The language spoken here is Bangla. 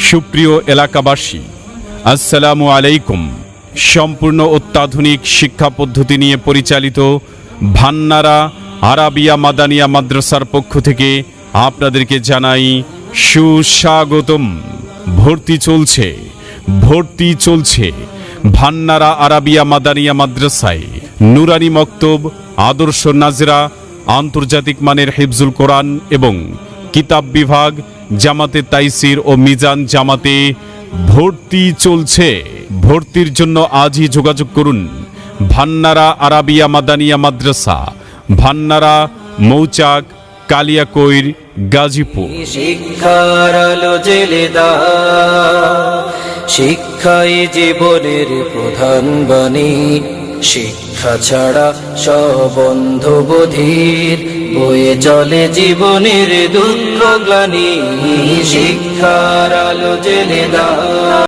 সুপ্রিয় এলাকাবাসী, আসসালামু আলাইকুম। সম্পূর্ণ অত্যাধুনিক শিক্ষা পদ্ধতি নিয়ে পরিচালিত ভান্নারা আরাবিয়া মাদানিয়া মাদ্রাসার পক্ষ থেকে আপনাদেরকে জানাই সুস্বাগতম। ভর্তি চলছে ভান্নারা আরাবিয়া মাদানিয়া মাদ্রাসায় নুরানি মক্তব, আদর্শ নাজরা, আন্তর্জাতিক মানের হিফজুল কোরআন এবং কিতাব বিভাগ, জামাতে তাইসির ও মিজান জামাতে ভর্তি চলছে। ভর্তির জন্য আজই যোগাযোগ করুন ভান্নারা আরাবিয়া মাদানিয়া মাদ্রাসা, ভান্নারা, মৌচাক, কালিয়াকৈর, গাজীপুর। শিক্ষার আলো জ্বেলে দাও, শিক্ষাই জীবনের প্রধান বাণী। শিক্ষা ছাড়া সব অন্ধ বধির, বয়ে চলে জীবনের দুঃখ গ্লানি। শিক্ষার আলো জ্বেলে দাও।